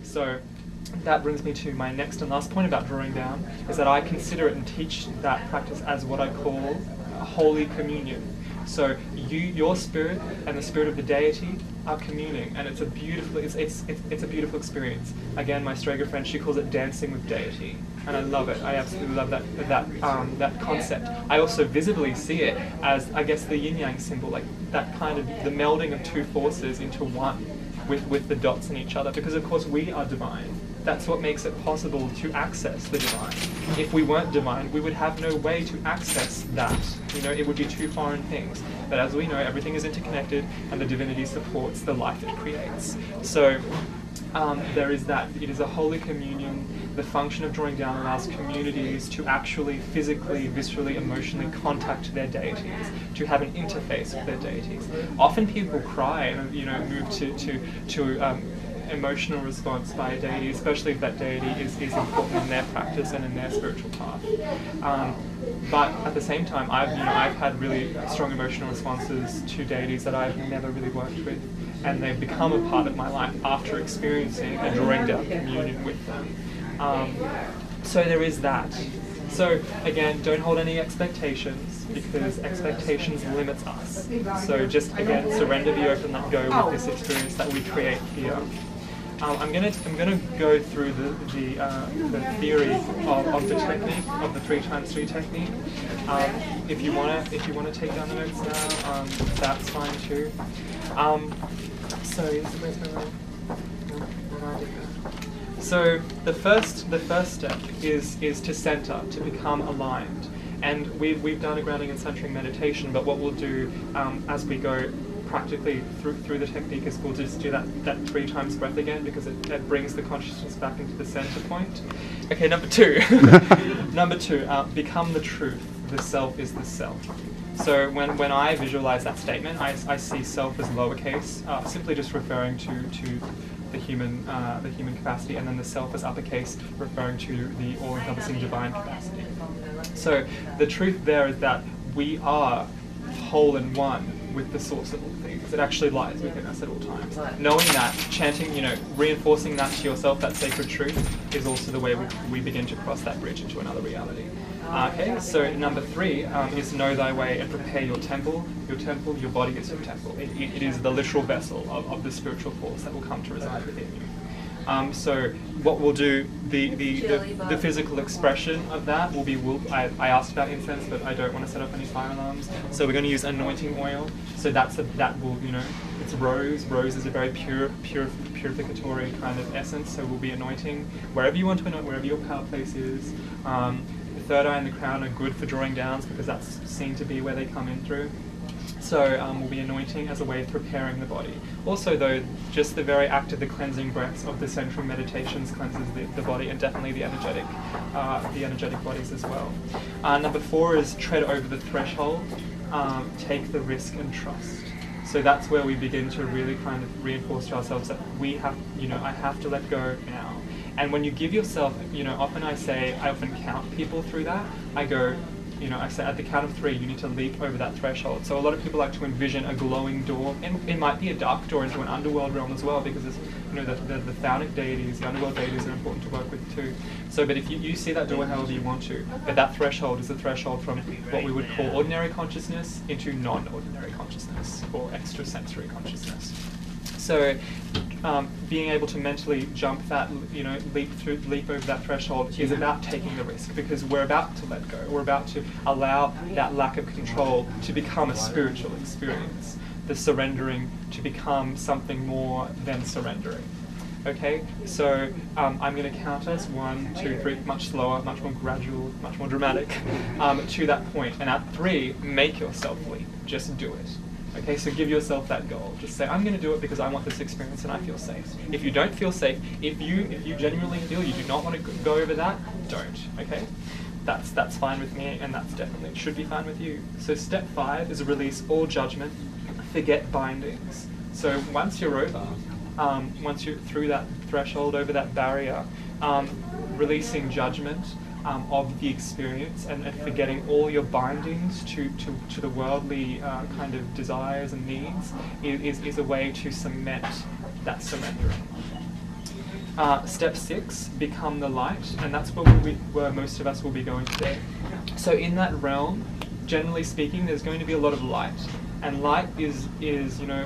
So that brings me to my next and last point about drawing down, is that I consider it and teach that practice as what I call Holy Communion. So your spirit and the spirit of the deity are communing, and it's a beautiful experience. Again, my Strega friend, she calls it dancing with deity, and I love it. I absolutely love that concept. I also visibly see it as, I guess, the yin yang symbol, like that kind of the melding of two forces into one with the dots in each other, because of course we are divine. That's what makes it possible to access the divine. If we weren't divine, we would have no way to access that. It would be two foreign things. But as we know, everything is interconnected, and the divinity supports the life it creates. So there is that. It is a holy communion. The function of drawing down allows communities to actually physically, viscerally, emotionally contact their deities, to have an interface with their deities. Often people cry and move to emotional response by a deity, especially if that deity is important in their practice and in their spiritual path. But at the same time, I've had really strong emotional responses to deities that I've never really worked with, and they've become a part of my life after experiencing a drawing down communion with them. So there is that. So again, don't hold any expectations, because expectations limits us. So just again, surrender, be open, let go with this experience that we create here. I'm gonna go through the theory of the technique, of the 3x3 technique. If you wanna take down the notes now, that's fine too. So where's my reminder? So the first step is to center, to become aligned. And we've done a grounding and centering meditation, but what we'll do as we go practically through the technique is we'll just do that 3 times breath again, because it brings the consciousness back into the center point. Okay, number 2. Number 2, become the truth. The self is the self. So when I visualize that statement, I see self as lowercase, simply just referring to the human capacity, and then the self as uppercase, referring to the all-encompassing divine capacity. So the truth there is that we are whole and one with the source of all things. It actually lies within us at all times. Knowing that, chanting, reinforcing that to yourself, that sacred truth, is also the way we begin to cross that bridge into another reality. Okay, so number 3 is know thy way and prepare your temple. Your body is your temple. It is the literal vessel of the spiritual force that will come to reside within you. So what we'll do, the physical expression of that will be, I asked about incense, but I don't want to set up any fire alarms. So we're going to use anointing oil. So that will, it's rose. Rose is a very purificatory kind of essence. So we'll be anointing wherever you want to anoint, wherever your power place is. The third eye and the crown are good for drawing downs, because that's seen to be where they come in through. So we'll be anointing as a way of preparing the body. Also though, just the very act of the cleansing breaths of the centering meditations cleanses the body, and definitely the energetic bodies as well. Number 4 is tread over the threshold, take the risk and trust. So that's where we begin to really kind of reinforce to ourselves that we have, I have to let go now. And when you give yourself, often I often count people through that. I go, I say at the count of 3, you need to leap over that threshold. So a lot of people like to envision a glowing door, and it might be a dark door into an underworld realm as well, because it's, the Thaonic deities, the underworld deities are important to work with too. So, but if you see that door however you want to, but that threshold is the threshold from what we would call ordinary consciousness into non-ordinary consciousness, or extrasensory consciousness. So being able to mentally jump that, leap over that threshold is about taking the risk, because we're about to let go. We're about to allow that lack of control to become a spiritual experience, the surrendering to become something more than surrendering. Okay, so I'm going to count us 1, 2, 3, much slower, much more gradual, much more dramatic, to that point. And at 3, make yourself leap. Just do it. Okay, so give yourself that goal. Just say, I'm going to do it because I want this experience and I feel safe. If you don't feel safe, if you genuinely feel you do not want to go over that, don't. Okay, that's fine with me, and that's definitely should be fine with you. So step 5 is release all judgment, forget bindings. So once you're over, once you're through that threshold, over that barrier, releasing judgment of the experience, and forgetting all your bindings to the worldly kind of desires and needs is a way to cement that surrendering. Step 6, become the light, and that's where most of us will be going today. So in that realm, generally speaking, there's going to be a lot of light, and light is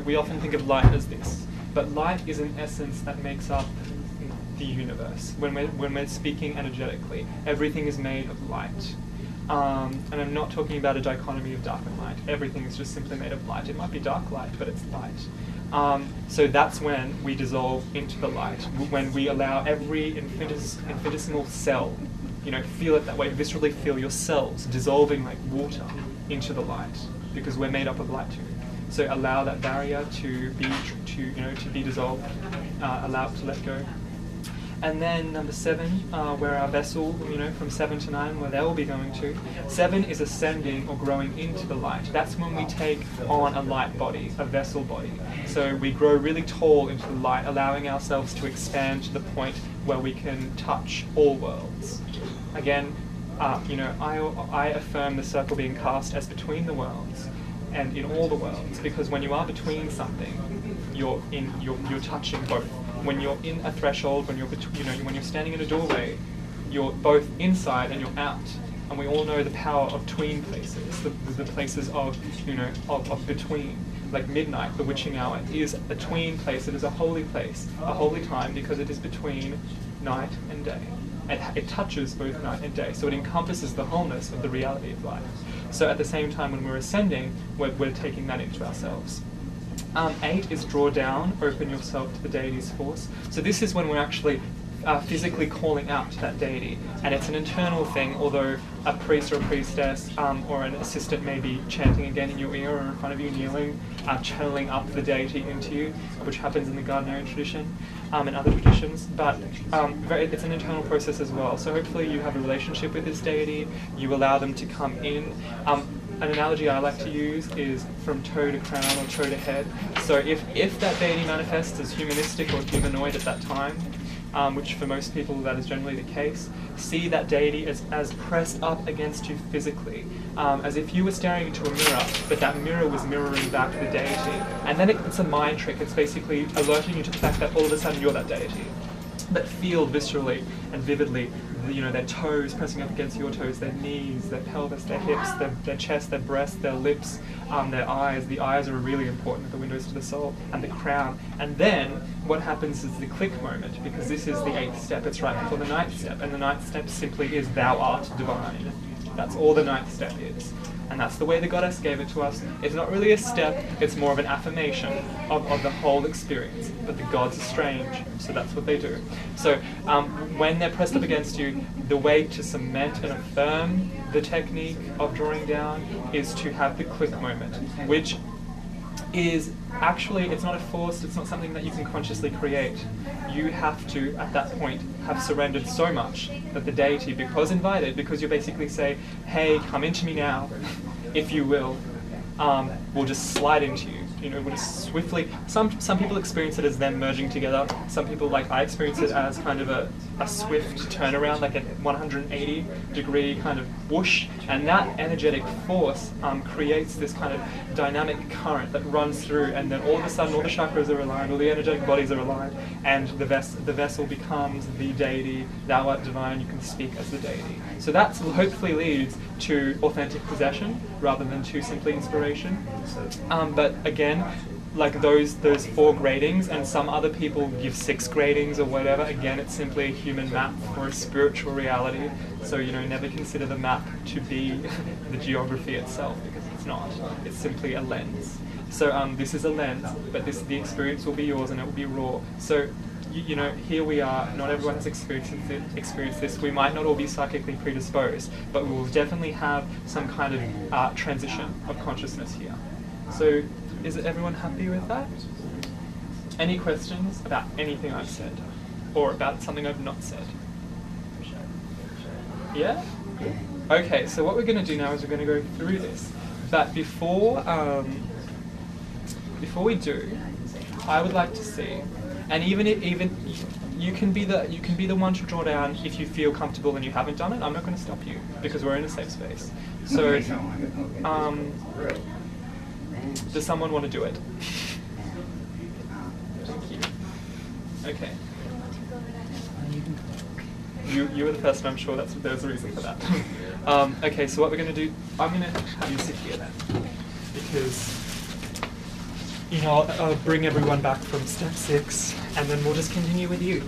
we often think of light as this, but light is an essence that makes up the universe. When we're speaking energetically, everything is made of light. And I'm not talking about a dichotomy of dark and light. Everything is just simply made of light. It might be dark light, but it's light. So that's when we dissolve into the light, when we allow every infinitesimal cell, feel it that way, viscerally feel your cells dissolving like water into the light, because we're made up of light too. So allow that barrier to be dissolved, allow it to let go. And then number 7, where our vessel, from 7 to 9, where they will be going to. 7 is ascending or growing into the light. That's when we take on a light body, a vessel body. So we grow really tall into the light, allowing ourselves to expand to the point where we can touch all worlds. Again, I affirm the circle being cast as between the worlds and in all the worlds, because when you are between something, you're touching both. When you're in a threshold, when you're standing in a doorway, you're both inside and you're out. And we all know the power of tween places, the places of between. Like midnight, the witching hour, is a tween place. It is a holy place, a holy time, because it is between night and day. It touches both night and day, so it encompasses the wholeness of the reality of life. So at the same time, when we're ascending, we're taking that into ourselves. 8 is draw down, open yourself to the deity's force. So this is when we're actually physically calling out to that deity, and it's an internal thing, although a priest or a priestess or an assistant may be chanting again in your ear or in front of you, kneeling, channeling up the deity into you, which happens in the Gardnerian tradition and other traditions, but it's an internal process as well. So hopefully you have a relationship with this deity, you allow them to come in. An analogy I like to use is from toe to crown or toe to head. So if that deity manifests as humanistic or humanoid at that time, which for most people that is generally the case, see that deity as pressed up against you physically, as if you were staring into a mirror, but that mirror was mirroring back the deity. And then it's a mind trick. It's basically alerting you to the fact that all of a sudden you're that deity. But feel viscerally and vividly, their toes pressing up against your toes, their knees, their pelvis, their hips, their chest, their breast, their lips, their eyes. The eyes are really important, the windows to the soul, and the crown. And then what happens is the click moment, because this is the 8th step. It's right before the 9th step, and the 9th step simply is thou art divine. That's all the 9th step is. And that's the way the goddess gave it to us. It's not really a step, it's more of an affirmation of the whole experience. But the gods are strange, so that's what they do. So when they're pressed up against you, the way to cement and affirm the technique of drawing down is to have the click moment, which is actually, it's not a forced, it's not something that you can consciously create. You have to, at that point, have surrendered so much that the deity, because you basically say, hey, come into me now, if you will just slide into you. Will just swiftly. Some people experience it as them merging together. Some people, like I experience it as kind of a swift turnaround, like a 180-degree kind of whoosh, and that energetic force creates this kind of dynamic current that runs through, and then all of a sudden all the chakras are aligned, all the energetic bodies are aligned, and the vessel becomes the deity. Thou art divine. You can speak as the deity. So that hopefully leads to authentic possession rather than to simply inspiration. But again, like those 4 gradings, and some other people give 6 gradings or whatever. Again, it's simply a human map for a spiritual reality. So never consider the map to be the geography itself, because it's not. It's simply a lens. So this is a lens, but the experience will be yours, and it will be raw. So here we are. Not everyone has experienced this. We might not all be psychically predisposed, but we will definitely have some kind of transition of consciousness here. So, is everyone happy with that? Any questions about anything I've said, or about something I've not said? Yeah? Okay, so what we're going to do now is we're going to go through this. But before we do, I would like to see, and even you can be the one to draw down if you feel comfortable and you haven't done it. I'm not going to stop you because we're in a safe space. So, does someone want to do it? Thank you. Okay. you can talk. You were the person, I'm sure there's a reason for that. Okay, so what we're going to do, I'm going to have you sit here then. Because, you know, I'll bring everyone back from step 6, and then we'll just continue with you.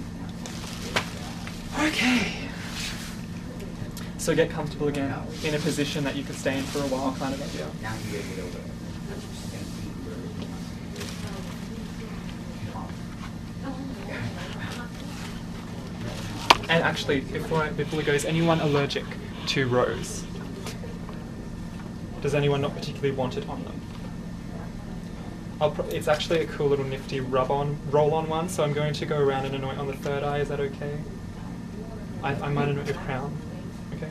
Okay. So get comfortable again, in a position that you could stay in for a while, kind of idea. And actually, before we go, is anyone allergic to rose? Does anyone not particularly want it on them? It's actually a cool little nifty roll-on one, so I'm going to go around and anoint on the third eye. Is that okay? I might anoint your crown. Okay.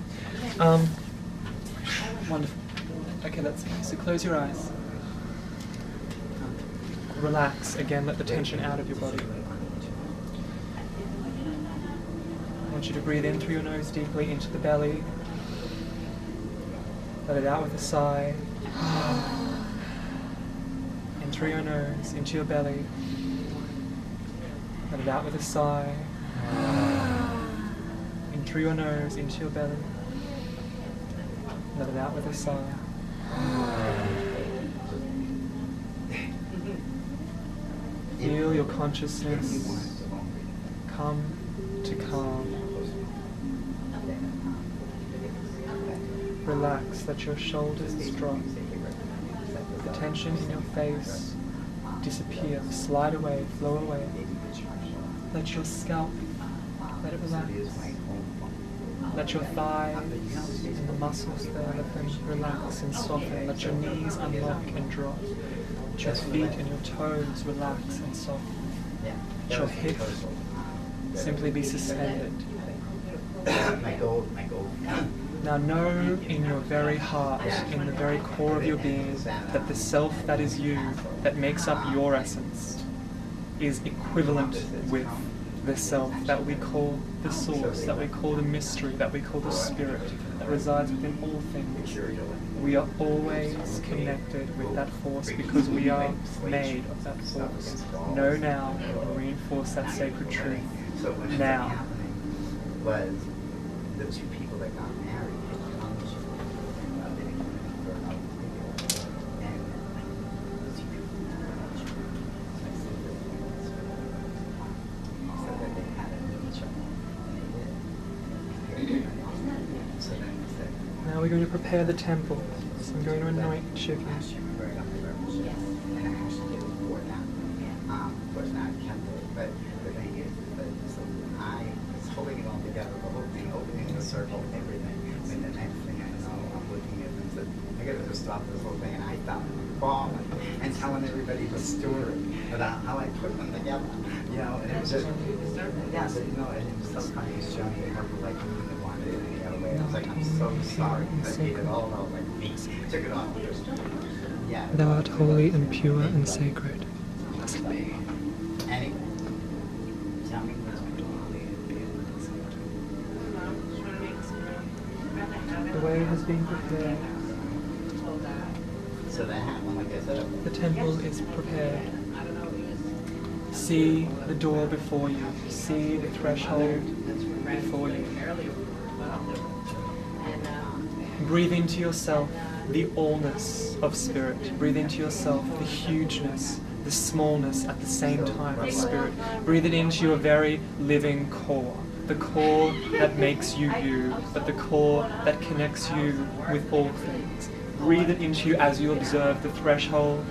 Wonderful. Okay, let's go. So close your eyes. Relax. Again, let the tension out of your body. I want you to breathe in through your nose deeply into the belly. Let it out with a sigh. In through your nose, into your belly. Let it out with a sigh. In through your nose, into your belly. Let it out with a sigh. Feel your consciousness come to calm. Relax, let your shoulders drop. The tension in your face disappear, slide away, flow away. Let your scalp, let it relax. Let your thighs and the muscles there, let them relax and soften. Let your knees unlock and drop. Let your feet and your toes relax and soften. Let your hips simply be suspended. Now know in your very heart, in the very core of your being, that the self that is you, that makes up your essence, is equivalent with the self that we call the source, that we call the mystery, that we call the spirit, that resides within all things. We are always connected with that force because we are made of that force. Know now and reinforce that sacred truth. Now. Was the two people that got married. Now we're going to prepare the temple. So I'm going to anoint Shiva. And I actually did it before that. Of course not Catholic, but the thing is that so I was holding it all together, the whole thing, opening the circle, everything. And the next thing I know, I'm looking at them and said, I gotta just stop this whole thing. And I stopped bawling and telling everybody the story about how I put them together. You know, and it was just, yeah, so, you know, and it was so funny. He's showing me her like, I wouldn't want it any other way. I was like, I'm so sorry. I made it all out like me. Took it off. Yeah. Thou art holy and pure and sacred. Blessed be. Anyway, tell me The way has been prepared. so that happened, like I said. The temple is prepared. See the door before you. See the threshold before you. Breathe into yourself the allness of spirit. Breathe into yourself the hugeness, the smallness at the same time of spirit. Breathe it into your very living core. The core that makes you you, but the core that connects you with all things. Breathe it into you as you observe the threshold.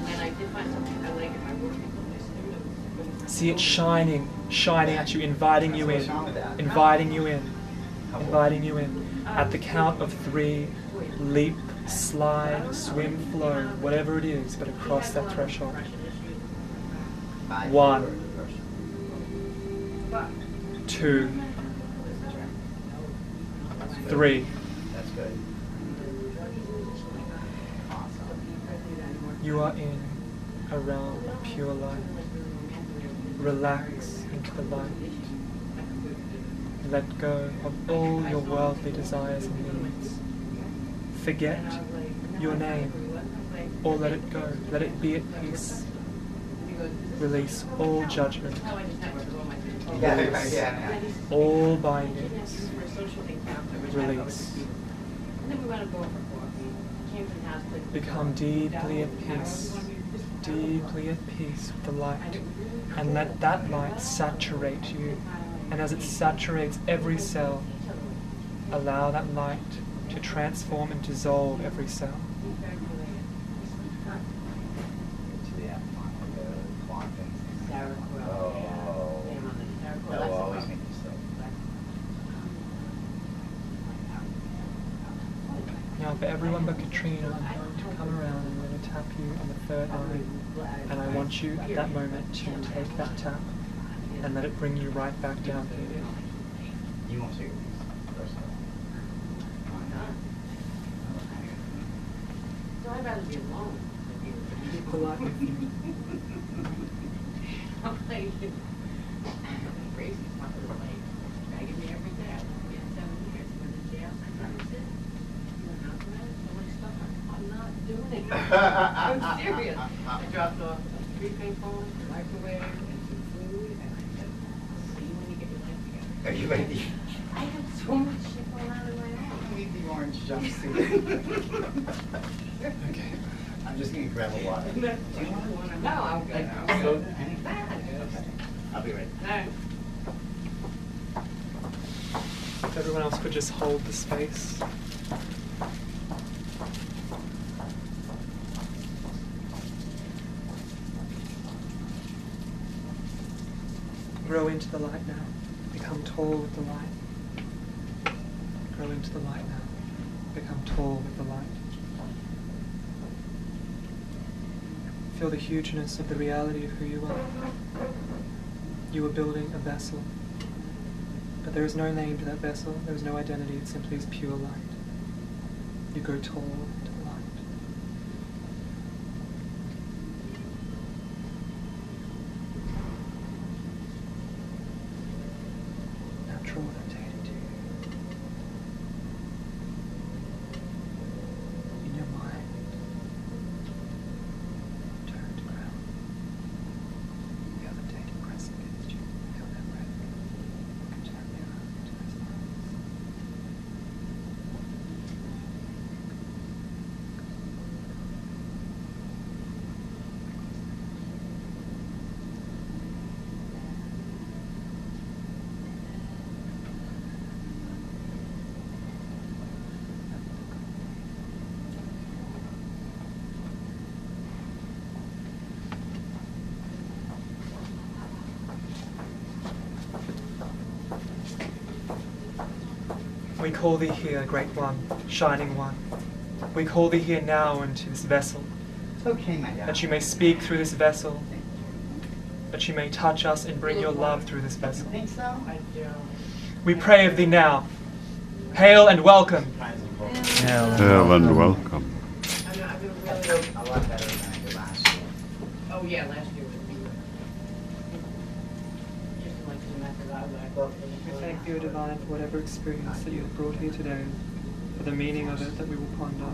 See it shining at you, inviting you in, inviting you in, inviting you in. At the count of 3, leap, slide, swim, flow, whatever it is, but across that threshold. 1, 2, 3. That's good. You are in a realm of pure light. Relax into the light. Let go of all your worldly desires and needs. Forget your name, or let it go. Let it be at peace. Release all judgment, Yeah. all bindings. Release. Become deeply at peace with the light, and let that light saturate you. And as it saturates every cell, allow that light to transform and dissolve every cell. Now for everyone but Katrina, I'm going to come around and I'm going to tap you on the third eye, and I want you at that moment to take that tap and let it bring you right back down here. You won't see it first. So I'd rather be alone. Keep the light with you. I'm like, crazy. My little lady. Begging me every day. I've been 7 years. Went to jail. I couldn't sit. I'm not doing it. I'm serious. I dropped off a 3-pin phone, a microwave, and some food, and I said, see you when you get your life together. Are you ready? I have so much shit going on in my own. I need the orange jumpsuit. Okay. I'm just going to grab a water. Do you want one? No, I'm good. I'm So- Okay. I'll be ready. If everyone else could just hold the space. Grow into the light now. Become tall with the light. Grow into the light now. Become tall with the light. Feel the hugeness of the reality of who you are. You are building a vessel. But there is no name to that vessel. There is no identity. It simply is pure light. You grow tall into the light. Natural rotating to you. In your mind. Turn to ground. Feel the taking press against you. Feel that breath. Look into that mirror, into those eyes. We call thee here, Great One, Shining One. We call thee here now into this vessel, Okay, my darling. that you may speak through this vessel, that you may touch us and bring your love through this You vessel. think so? I do. We pray of thee now. Hail and welcome. Hail and welcome. I've been I really. feel a lot better than I did last year. Oh yeah, last year was beautiful. Just like the method I learned. We thank you, O Divine, for whatever experience that you have brought here today, for the meaning of it that we will ponder.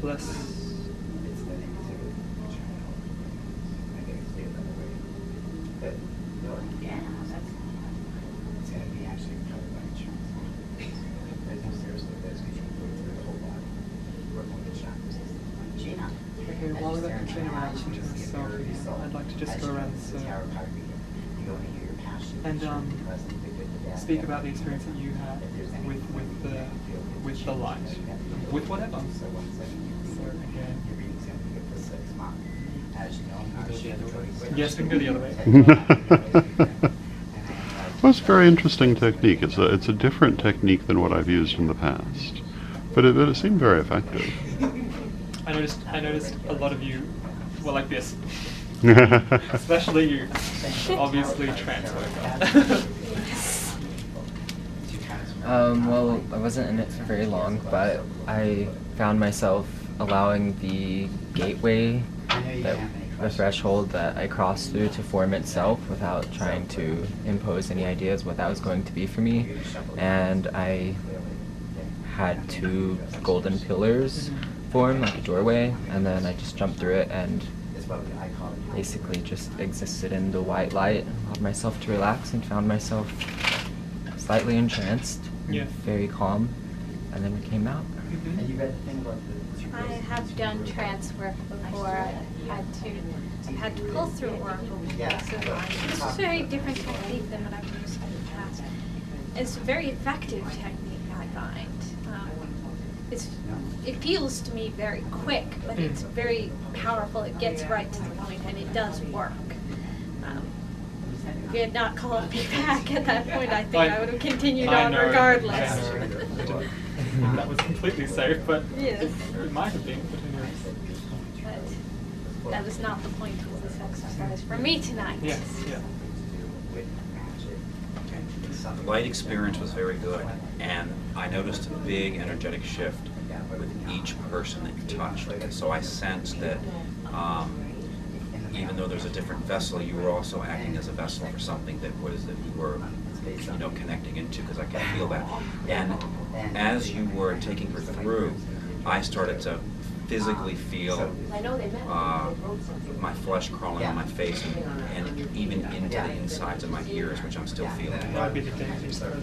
Bless. It's the negativity. I get it clear that way. But, Yeah, that's. it's going to be actually covered by insurance. There's no seriously, there's control through the whole body. Work on the chakra system. Gina. Okay, while we've got Katrina around, to myself again, I'd like to just go around the circle and speak about the experience that you had with the light, with whatever. So again, yes, we can go the other way. Well, it's a very interesting technique. It's a different technique than what I've used in the past, but it seemed very effective. I noticed a lot of you were like this, especially you, obviously trans worker. Well, I wasn't in it for very long, but I found myself allowing the gateway, the threshold that I crossed through to form itself without trying to impose any ideas what that was going to be for me. And I had 2 golden pillars form, like a doorway, and then I just jumped through it and I call it. basically just existed in the white light, allowed myself to relax, and found myself slightly entranced, Yeah. very calm, and then we came out. Mhm. And you read the thing about the. I have done trance work before. I've had to pull through work before. Yeah. So it's a very different technique than what I've used in the past. It's a very effective technique, I find. It feels to me very quick, but it's very powerful. It gets right to the point, and it does work. If you had not called me back at that point, I think I would have continued on know, regardless. I know. That was completely safe, but Yes. it might have been. But who knows? But that was not the point of this exercise for me tonight. Yes. Yeah. The light experience was very good, and I noticed a big energetic shift with each person that you touched. And so I sensed that even though there's a different vessel, you were also acting as a vessel for something that we were, connecting into, because I could feel that. And as you were taking her through, I started to physically feel my flesh crawling on my face and even into the insides of my ears, which I'm still feeling. That would be the dangerous part.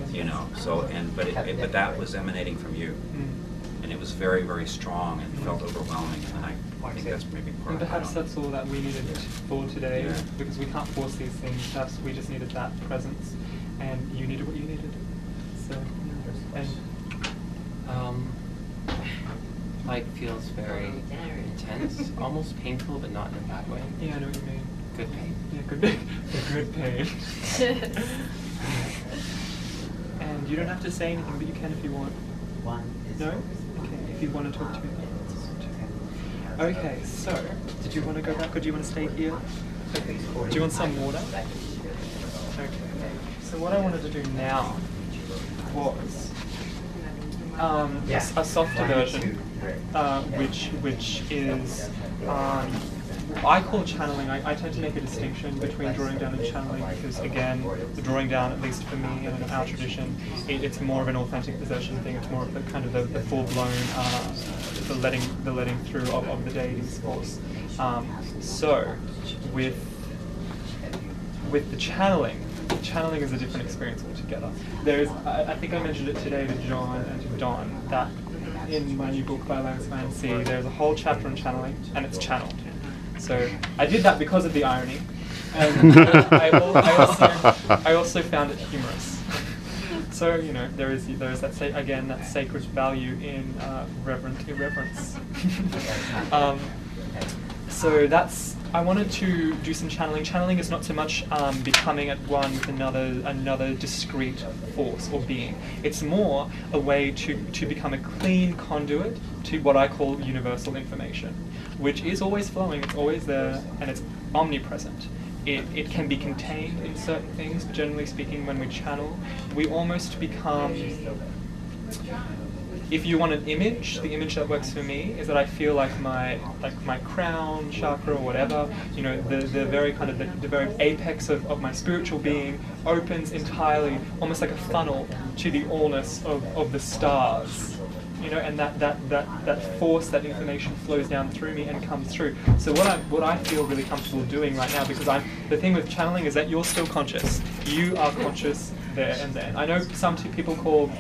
So but that was emanating from you, Mm. and it was very, very strong and felt overwhelming. And I think that's maybe part And of it. perhaps that's all that we needed for today, Yeah. because we can't force these things. Perhaps we just needed that presence, and you needed what you needed. So, and Light feels very intense, almost painful, but not in a bad way. yeah, I know what you mean. Good pain. Yeah, good, good pain. And you don't have to say anything, but you can if you want. No? Okay, if you want to talk to me. Okay, so, did you want to go back or do you want to stay here? Okay. Do you want some water? Okay. So what I wanted to do now was a softer version, which is I call channeling. I tend to make a distinction between drawing down and channeling because, again, the drawing down, at least for me and in our tradition, it's more of an authentic possession thing. It's more of the kind of the full-blown, the letting through of the deity's force. So, with the channeling is a different experience altogether. There's, I think I mentioned it today to John and to Don, that in my new book by Lance Van C, there's a whole chapter on channeling, and it's channeled. So I did that because of the irony, and I also found it humorous. So there is that that sacred value in reverent irreverence. So I wanted to do some channeling. Channeling is not so much becoming at one with another discrete force or being. It's more a way to become a clean conduit to what I call universal information, which is always flowing, it's always there, and it's omnipresent. It can be contained in certain things, but generally speaking, when we channel, we almost become... If you want an image, the image that works for me is that I feel like my crown chakra or whatever, the very kind of the very apex of my spiritual being opens entirely, almost like a funnel to the allness of the stars. And that force, that information flows down through me and comes through. So what I feel really comfortable doing right now, because the thing with channeling is that you're still conscious. You are conscious there and then. I know some people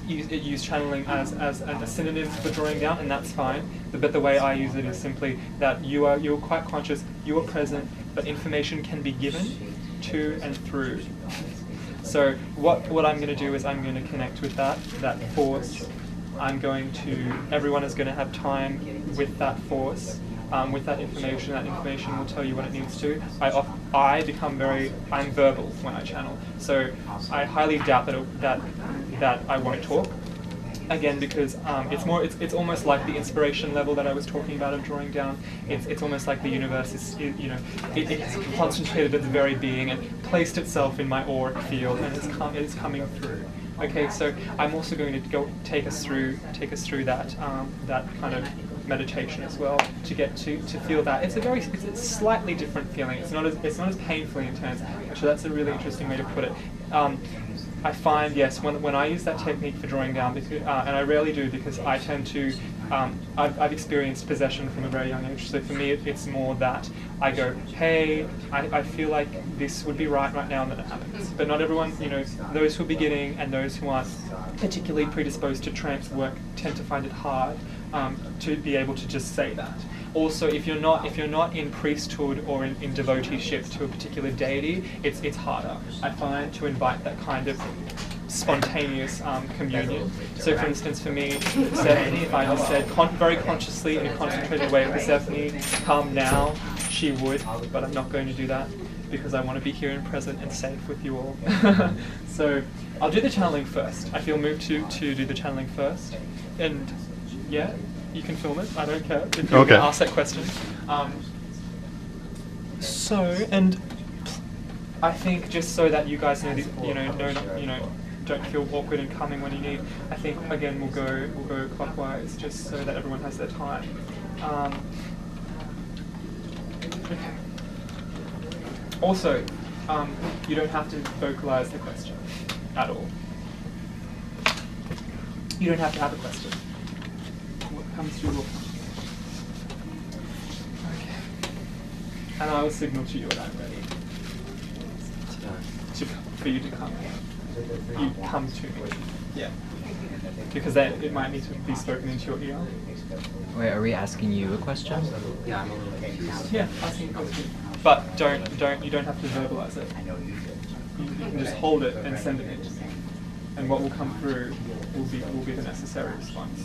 use channeling as a synonym for drawing down, and that's fine. But the way I use it is simply that you're quite conscious, you are present, but information can be given to and through. So what I'm going to do is I'm going to connect with that force. Everyone is going to have time with that force, with that information. That information will tell you what it needs to. I'm verbal when I channel, so I highly doubt that I won't talk. Again, because it's almost like the inspiration level that I was talking about of drawing down. It's almost like the universe it's concentrated at the very being and placed itself in my auric field, and it's coming through. Okay, so I'm also going to go take us through that kind of meditation as well to get to feel that. It's a slightly different feeling. It's not as painfully intense. Actually, that's a really interesting way to put it. I find, yes, when I use that technique for drawing down, and I rarely do because I tend to I've experienced possession from a very young age. So for me, it's more that I go, hey, I feel like this would be right now, and then it happens. But not everyone, those who are beginning and those who aren't particularly predisposed to trance work tend to find it hard to be able to just say that. Also, if you're not in priesthood or in devoteeship to a particular deity, it's harder, I find, to invite that kind of spontaneous communion. So, for instance, for me, Persephone, if I just said very consciously in a concentrated way, Persephone, come now, she would, but I'm not going to do that because I want to be here and present and safe with you all. So, I'll do the channeling first. I feel moved to do the channeling first, and yeah. You can film it. I don't care if you ask that question. And I think just so that you guys know, don't feel awkward in coming when you need. I think again we'll go clockwise, just so that everyone has their time. Okay. Also, you don't have to vocalize the question at all. You don't have to have a question. What comes through will come. Okay. And I will signal to you when I'm ready. For you to come. You come to me. Yeah. Because it might need to be spoken into your ear. Wait, are we asking you a question? Yeah, I'm a little confused. Yeah, asking a question. But you don't have to verbalize it. You can just hold it and send it in. And what will come through will be the necessary response.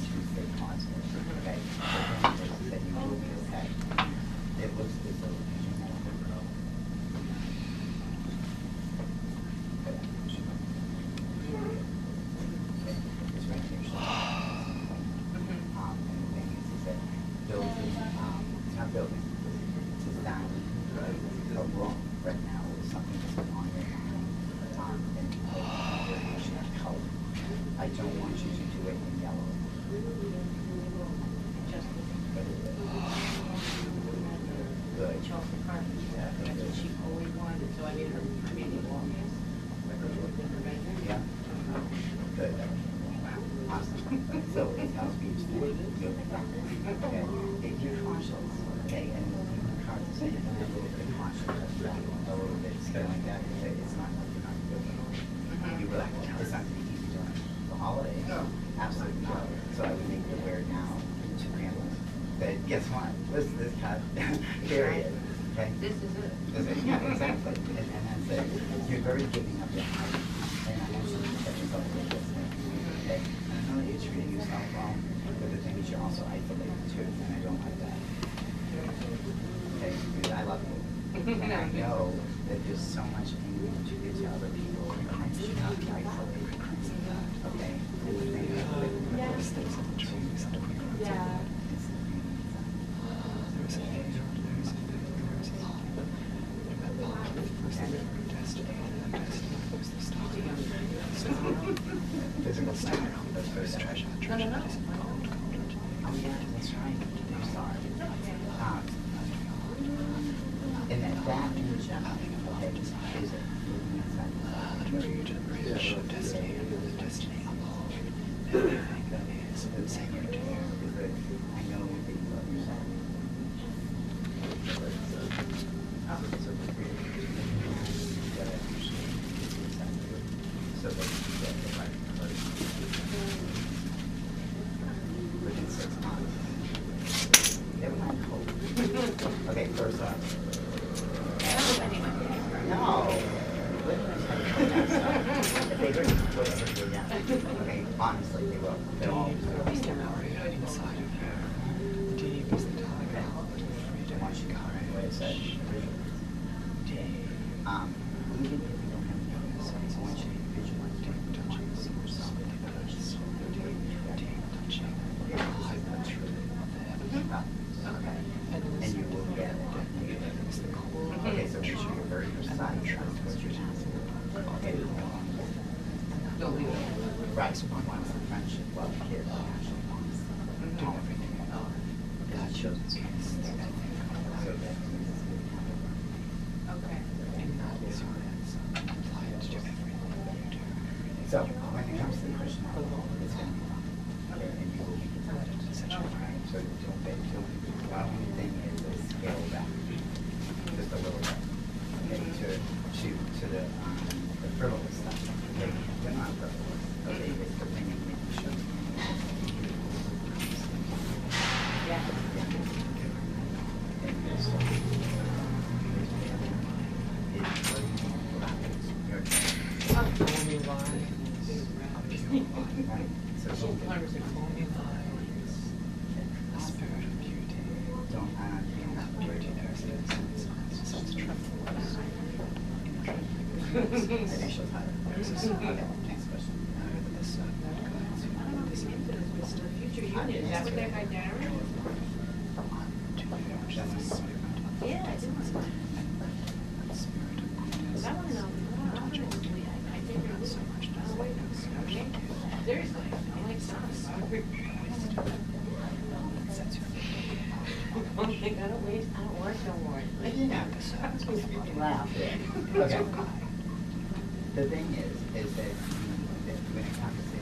Guess what? Listen to this cut. Period. Okay? This is it. Yeah, exactly. And that's it. You're very giving up your heart. And I want you to set yourself a little bit. Okay? And I know that you're treating yourself well, but the thing is you're also isolated too, and I don't like that. Okay? Because I love you. And I know that there's so much anger that you give to other people, and I should not be isolated. Okay? And the thing is, Yeah. Physical stuff. That's treasure. Oh yeah, that's right. I'm sorry. And that energy, okay, is it destiny. Everything that is sacred to you. I know that you love yourself. So that you get the right person within 6 months. Never mind hope. Okay, first off. No. If they heard you put it down. Okay, honestly, they will. They'll all do it. Inside of her. Deep is the time. I want you to come right away. So, even if you don't have notice, I want you to visualize touching yourself. Okay. And you will get it. Okay, so make sure you're very precise. Okay. Don't leave it. Right. Wants the friendship, love, care, passion, wants do everything. God shows His grace. So that means it's going to happen. Okay. And that is your answer. Apply it to everything. the frivolous stuff. Okay, we're not frivolous. Okay, it's the thing you need to show. Yeah. Call me lies. So Call me lies. The spirit of beauty. don't Beauty there is such trembles. initial title. Okay, next question. Future unit, is that what they're by Darren? Yeah, I do. That one, I think they're so much. Seriously, I like sounds. I don't waste, I don't work no more. Laugh. Okay. The thing is that when it comes to,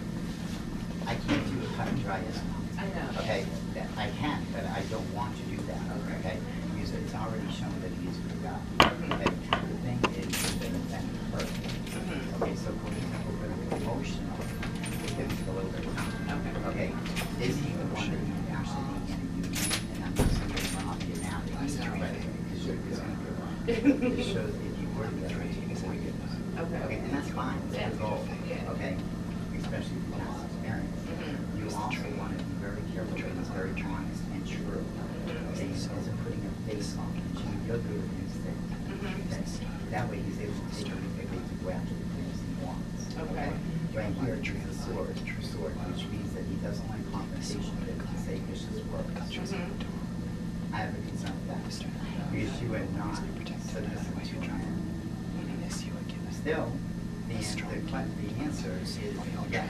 I can't do a cut and dry as I know. okay, that I can, but I don't want to do that, okay? Because it's already shown that he is with God, okay? The thing is that that hurt. Okay, so for example, for the emotional, it gives a little bit of time. Okay, is he the one that you actually need in a union? And I'm not saying it's not the analogy, because you're going to it shows if you were the other team, it's like it was. Okay, and that's fine, that's the goal, okay? Especially if you have experience. You also want to be very careful that it's very honest and true. Okay, he isn't putting a face on it. You're good with instinct. Okay? That way he's able to take it to go after the things he wants. Okay? Right here, true sword, which means that he doesn't like confrontation, that he say vicious words. I have a concern with that. Because you are not submissive to a man. Still, the answer is yes.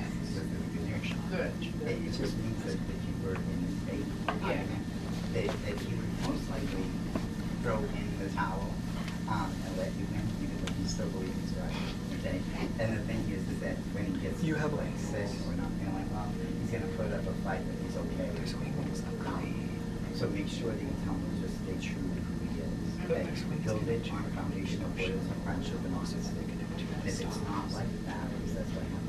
Good. It just means that if you were in the state, that you would most likely throw in the towel and let you win, even though you still believe he's right. Okay? And the thing is that when he gets You have like sick or not feeling well, he's going to put up a fight that he's okay. So make sure that you tell him to just stay true to who he is. Okay? Build it on a foundation of loyalty, friendship, and honesty. And if it's not like that, because that's what happens.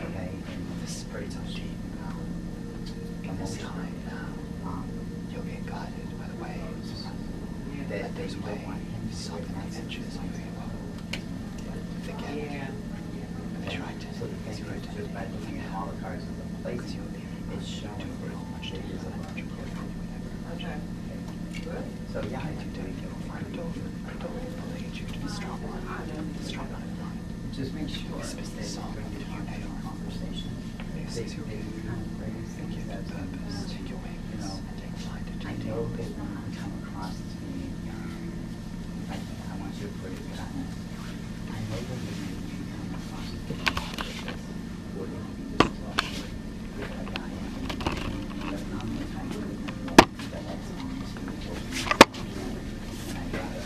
Okay, and this is pretty touchy. Emotionally, you'll get guided by the waves. That there's a way something adventures of forget. So the thing is, just by looking at all the cards in the place, it's showing how much it is a large Okay. So yeah, I do I don't believe you to be strong on just make sure that when you have a conversation, they kind of raise things that, you know, I know that when you come across to me, I want you to put it that I know that when you come across to me, we're going to be destroyed with a guy but not the kind of that that's honest and open. And I got it.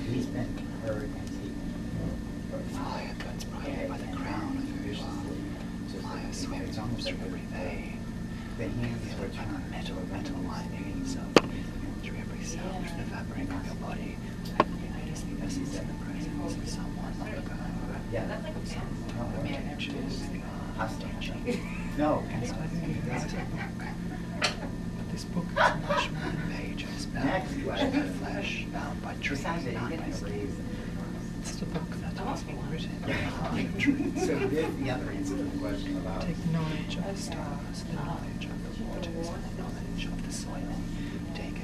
He's been hurt and taken by the crown of viciously. Just like it's almost every day. The hands were turned metal lining himself through every cell, through the fabric of your body. I just think this is in the presence of someone long ago. Yeah, that's like no, But this book is much more than pages bound by flesh, bound by trees, bound by leaves. It's the book that has been written. So there's the other answer to the question about Take knowledge of the stars, the knowledge of the waters, and the knowledge of the soil. Take it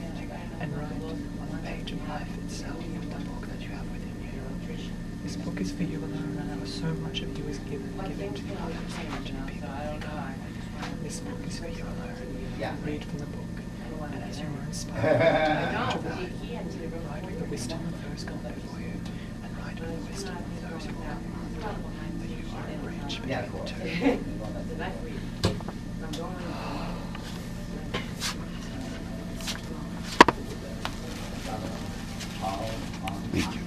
and write on the page of life itself with the book that you have within you. This book is for you alone, and so much of you is given to the others and to the people. This book is for you alone. Yeah. Read from the book, and as you are inspired, write with the wisdom of those gone before you, and write with the wisdom of those who will come. That you are enriched yeah, between cool. the two. I'm going. Thank you.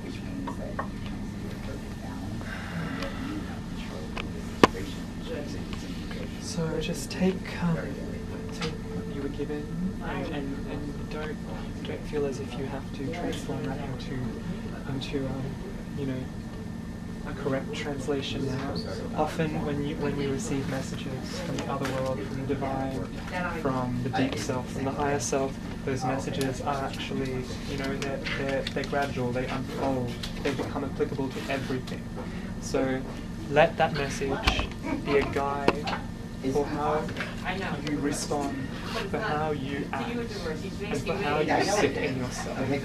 Which means that you can see a perfect balance and yet you have control of this just take what you were given, and don't feel as if you have to transform that into you know, a correct translation now. Often when we receive messages from the other world, from the divine, from the deep self, from the higher self, those messages are actually, you know, they're gradual, they unfold, they become applicable to everything. So let that message be a guide for how you respond, for how you act, and for how you sit in yourself. And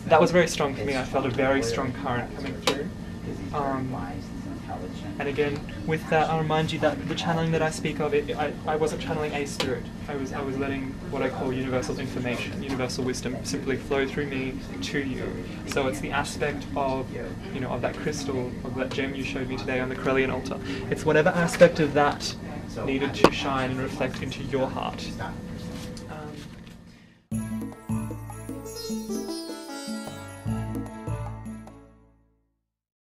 that was very strong for me. I felt a very strong current coming through. And again, with that, I'll remind you that the channeling that I speak of, I wasn't channeling a spirit. I was letting what I call universal information, universal wisdom, simply flow through me to you. So it's the aspect of, you know, of that crystal, of that gem you showed me today on the Corellian altar. It's whatever aspect of that needed to shine and reflect into your heart.